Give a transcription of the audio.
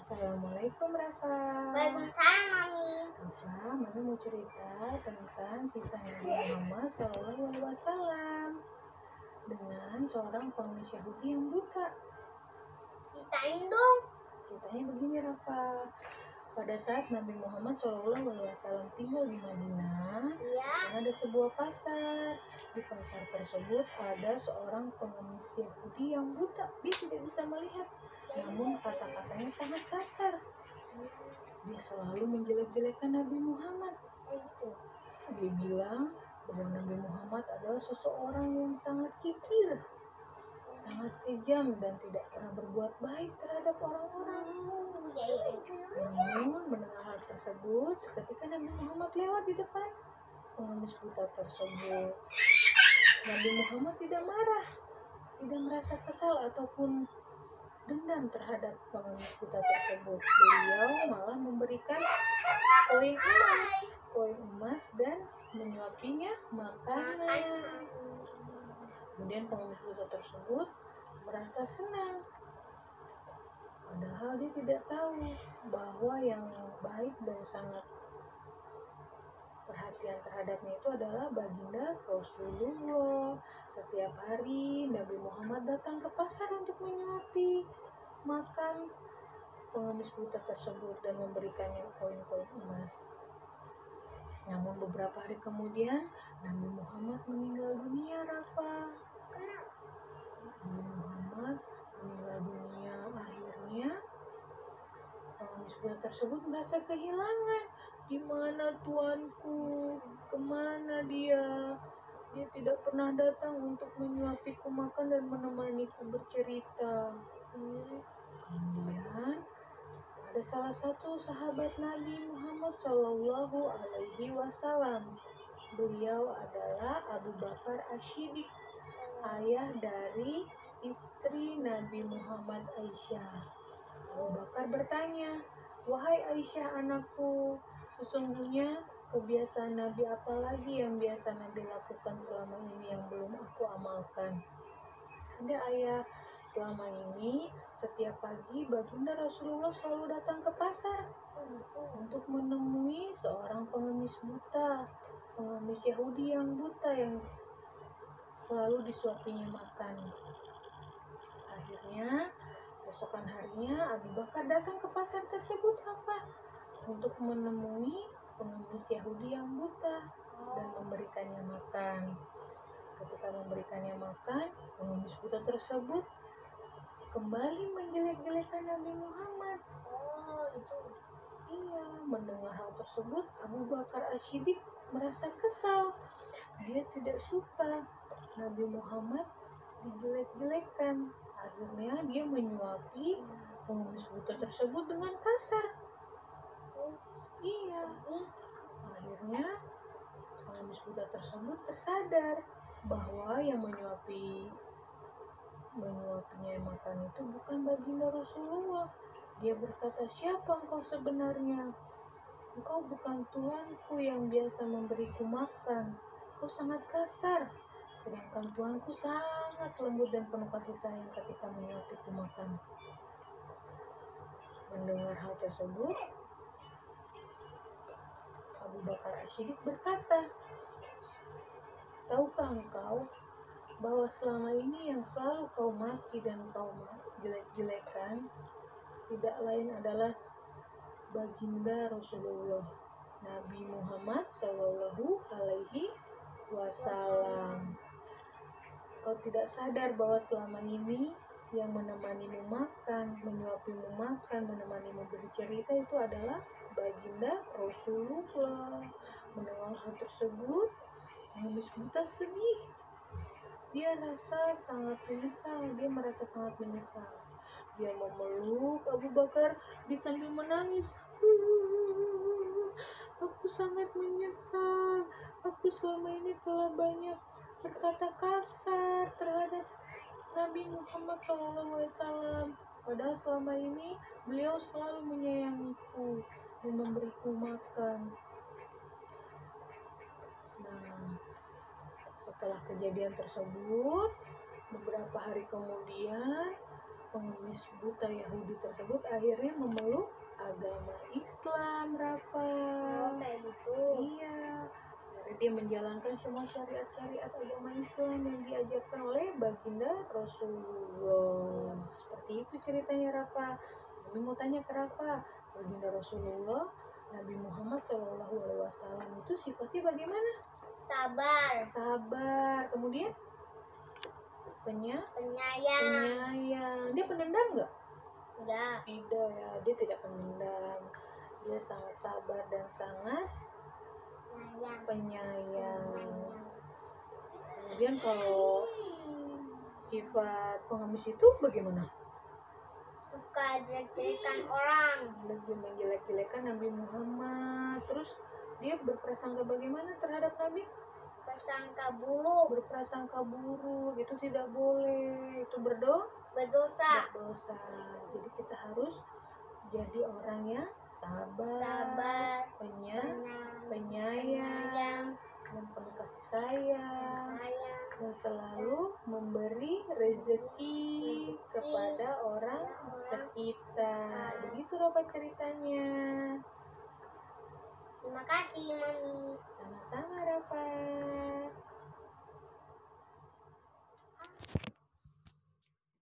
Assalamualaikum Rafa. Waalaikumsalam Mami. Rafa, Mami mau cerita tentang kisah Nabi Muhammad SAW dengan seorang pengemis Yahudi yang buta. Ceritain dong. Ceritanya begini Rafa. Pada saat Nabi Muhammad SAW tinggal di Madinah, Iya. di sana ada sebuah pasar. Di pasar tersebut ada seorang pengemis Yahudi yang buta. Dia tidak bisa melihat, namun kata-katanya sangat kasar. Dia selalu menjelek-jelekan Nabi Muhammad. Dia bilang bahwa Nabi Muhammad adalah seseorang yang sangat kikir, sangat kejam dan tidak pernah berbuat baik terhadap orang-orang. Namun mendengar hal tersebut, seketika Nabi Muhammad lewat di depan pengemis buta tersebut. Nabi Muhammad tidak marah, tidak merasa kesal ataupun dendam terhadap pengemis buta tersebut. Beliau malah memberikan koin emas dan menyuapinya makanan. Kemudian pengemis buta tersebut merasa senang, padahal dia tidak tahu bahwa yang baik dan sangat perhatian terhadapnya itu adalah baginda Rasulullah. Setiap hari Nabi Muhammad datang ke pasar untuk menyuapi makan pengemis buta tersebut dan memberikannya koin-koin emas. Namun beberapa hari kemudian Nabi Muhammad meninggal dunia, Rafa. Nabi Muhammad meninggal dunia. Akhirnya pengemis buta tersebut merasa kehilangan. Di mana tuanku? Kemana dia? Dia tidak pernah datang untuk menyuapiku makan dan menemaniku bercerita. Kemudian ada salah satu sahabat Nabi Muhammad Shallallahu Alaihi Wasallam. Beliau adalah Abu Bakar Ash-Shiddiq, ayah dari istri Nabi Muhammad Aisyah. Abu Bakar bertanya, "Wahai Aisyah anakku, sesungguhnya kebiasaan Nabi apa lagi yang biasa Nabi lakukan selama ini yang belum aku amalkan?" "Ada ayah, selama ini setiap pagi baginda Rasulullah selalu datang ke pasar untuk menemui seorang pengemis buta, pengemis Yahudi yang buta yang selalu disuapinya makan." Akhirnya besokan harinya Abu Bakar datang ke pasar tersebut, Rafa, untuk menemui pengemis Yahudi yang buta dan memberikannya makan. Ketika memberikannya makan, pengemis buta tersebut kembali menjelek-jelekan Nabi Muhammad. Iya, mendengar hal tersebut, Abu Bakar Ash-Shiddiq merasa kesal. Dia tidak suka Nabi Muhammad dijelek-jelekan. Akhirnya dia menyuapi pengemis buta tersebut dengan kasar. Iya. Akhirnya pengemis buta tersebut tersadar bahwa yang menyuapinya makan itu bukan baginda Rasulullah. Dia berkata, "Siapa engkau sebenarnya? Engkau bukan tuanku yang biasa memberiku makan. Kau sangat kasar. Sedangkan tuanku sangat lembut dan penuh kasih sayang ketika menyuapiku makan." Mendengar hal tersebut, Abu Bakar Ash-Shiddiq berkata, "Tahukah engkau bahwa selama ini yang selalu kau maki dan kau jelek-jelekan tidak lain adalah baginda Rasulullah, Nabi Muhammad Shallallahu Alaihi Wasallam. Kau tidak sadar bahwa selama ini yang menemanimu makan, menyuapimu makan, menemanimu bercerita itu adalah baginda Rasulullah." Mendengar hal tersebut, pengemis buta sedih. Dia merasa sangat menyesal. Dia memeluk Abu Bakar sambil menangis. "Aku sangat menyesal. Aku selama ini telah banyak berkata kasar terhadap Nabi Muhammad SAW. Padahal selama ini beliau selalu menyayangiku dan memberiku makan." Nah, setelah kejadian tersebut, beberapa hari kemudian, pengemis buta Yahudi tersebut akhirnya memeluk agama Islam, Rafa. Kayak gitu. Iya, akhirnya dia menjalankan semua syariat-syariat agama Islam yang diajarkan oleh baginda Rasulullah. Seperti itu ceritanya, Rafa. Kami mau tanya ke Rafa, baginda Rasulullah Nabi Muhammad SAW itu sifatnya bagaimana? Sabar. Sabar. Kemudian Penyayang. penyayang. Dia pendendam nggak? Enggak. Tidak ya, dia tidak pendendam. Dia sangat sabar dan sangat penyayang. Kemudian kalau sifat pengemis itu bagaimana? Suka jelek-jelekan orang. Lebih menjelek-jelekan Nabi Muhammad. Terus dia berprasangka bagaimana terhadap Nabi? Prasangka buruk. Berprasangka buruk itu tidak boleh. Itu Berdosa. berdosa. Jadi kita harus jadi orang yang Sabar. penyayang dan penuh kasih sayang dan selalu memberi rezeki kepada orang sekitar. Begitu Rafa ceritanya. Terima kasih, Mami.